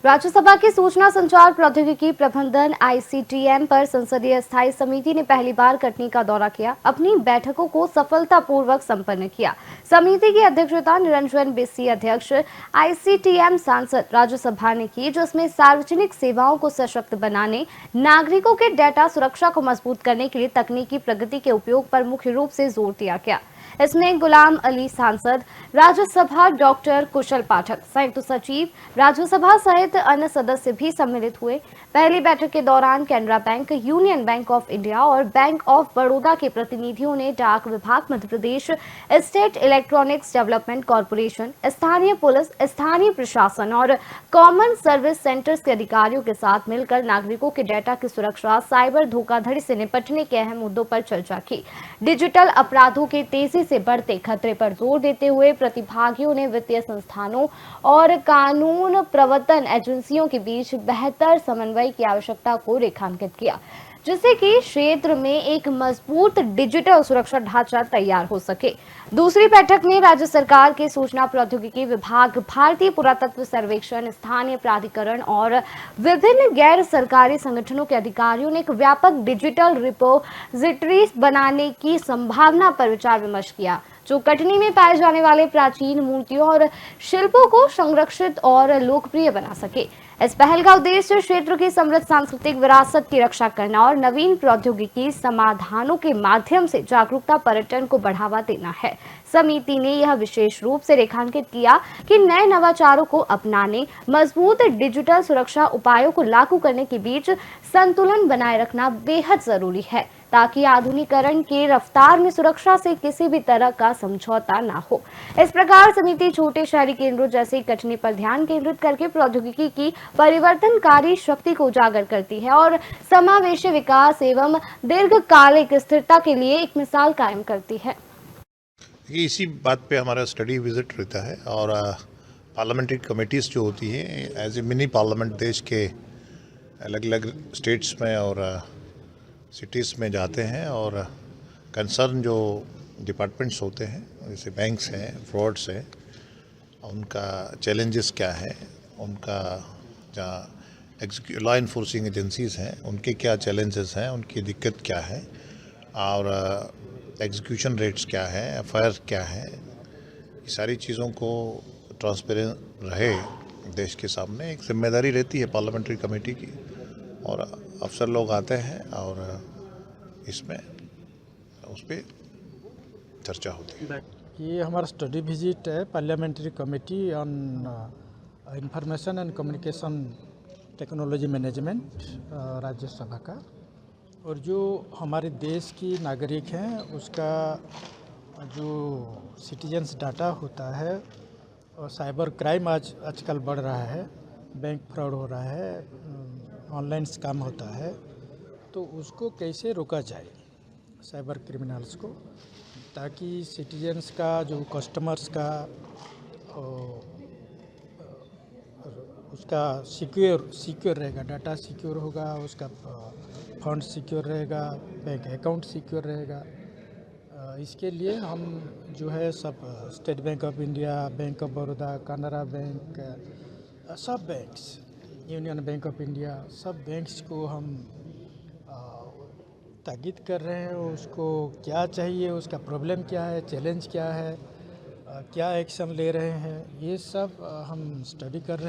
राज्यसभा की सूचना संचार प्रौद्योगिकी प्रबंधन आईसीटीएम पर संसदीय स्थायी समिति ने पहली बार कटनी का दौरा किया। अपनी बैठकों को सफलतापूर्वक संपन्न किया। समिति की अध्यक्षता निरंजन बेसी अध्यक्ष आईसीटीएम सांसद राज्यसभा ने की, जिसमें सार्वजनिक सेवाओं को सशक्त बनाने, नागरिकों के डेटा सुरक्षा को मजबूत करने के लिए तकनीकी प्रगति के उपयोग पर मुख्य रूप से जोर दिया गया। इसमें गुलाम अली सांसद राज्यसभा, डॉक्टर कुशल पाठक संयुक्त सचिव राज्यसभा सहित अन्य सदस्य भी सम्मिलित हुए। पहली बैठक के दौरान Canara bank, union Bank of India और बैंक ऑफ बड़ौदा के प्रतिनिधियों ने डाक विभाग, Madhya Pradesh state electronics development corporation, स्थानीय पुलिस, स्थानीय प्रशासन और कॉमन सर्विस सेंटर्स के अधिकारियों के साथ मिलकर नागरिकों के डेटा की सुरक्षा, साइबर धोखाधड़ी से निपटने के अहम मुद्दों पर चर्चा की। डिजिटल अपराधों के तेजी से बढ़ते खतरे पर जोर देते हुए प्रतिभागियों ने वित्तीय संस्थानों और कानून प्रवर्तन एजेंसियों के बीच बेहतर समन्वय की आवश्यकता को रेखांकित किया, जिससे कि क्षेत्र में एक मजबूत डिजिटल सुरक्षा ढांचा तैयार हो सके। दूसरी बैठक में राज्य सरकार के सूचना प्रौद्योगिकी विभाग, भारतीय पुरातत्व सर्वेक्षण, स्थानीय प्राधिकरण और विभिन्न गैर सरकारी संगठनों के अधिकारियों ने एक व्यापक डिजिटल रिपोजिटरी बनाने की संभावना पर विचार विमर्श किया, जो कटनी में पाए जाने वाले प्राचीन मूर्तियों और शिल्पों को संरक्षित और लोकप्रिय बना सके। इस पहल का उद्देश्य क्षेत्र की समृद्ध सांस्कृतिक विरासत की रक्षा करना और नवीन प्रौद्योगिकी समाधानों के माध्यम से जागरूकता पर्यटन को बढ़ावा देना है। समिति ने यह विशेष रूप से रेखांकित किया कि नए नवाचारों को अपनाने, मजबूत डिजिटल सुरक्षा उपायों को लागू करने के बीच संतुलन बनाए रखना बेहद जरूरी है, ताकि आधुनिकीकरण की रफ्तार में सुरक्षा से किसी भी तरह का समझौता ना हो। इस प्रकार समिति छोटे शहरी केंद्रों जैसे कटनी पर ध्यान केंद्रित करके प्रौद्योगिकी की परिवर्तनकारी शक्ति को उजागर करती है और समावेशी विकास एवं दीर्घकालिक स्थिरता के लिए एक मिसाल कायम करती है। इसी बात पे हमारा स्टडी विजिट रहता है और पार्लियामेंट्री कमेटीज़ जो होती हैं एज ए मिनी पार्लियामेंट देश के अलग अलग स्टेट्स में और सिटीज़ में जाते हैं और कंसर्न जो डिपार्टमेंट्स होते हैं, जैसे बैंक्स हैं, फ्रॉड्स हैं, उनका चैलेंजेस क्या है, उनका जहाँ लॉ इन्फोर्सिंग एजेंसीज़ हैं उनके क्या चैलेंजेस हैं, उनकी दिक्कत क्या है और एग्जीक्यूशन रेट्स क्या है, एफआईआर क्या है, ये सारी चीज़ों को ट्रांसपेरेंट रहे देश के सामने एक जिम्मेदारी रहती है पार्लियामेंट्री कमेटी की। और अफसर लोग आते हैं और इसमें उस पर चर्चा होती है। ये हमारा स्टडी विजिट है parliamentary committee on information and communication technology management Rajya Sabha का। और जो हमारे देश की नागरिक हैं उसका जो सिटीजन्स डाटा होता है और साइबर क्राइम आजकल बढ़ रहा है, बैंक फ्रॉड हो रहा है, ऑनलाइन स्कैम होता है, तो उसको कैसे रोका जाए साइबर क्रिमिनल्स को, ताकि सिटीजन्स का जो कस्टमर्स का उसका सिक्योर रहेगा, डाटा सिक्योर होगा, उसका फंड सिक्योर रहेगा, बैंक अकाउंट सिक्योर रहेगा। इसके लिए हम जो है सब State Bank of India, Bank of Baroda, Canara bank, सब banks, Union Bank of India, सब बैंक्स को हम ताकीद कर रहे हैं उसको क्या चाहिए, उसका प्रॉब्लम क्या है, चैलेंज क्या है, क्या एक्शन ले रहे हैं, ये सब हम स्टडी कर रहे हैं।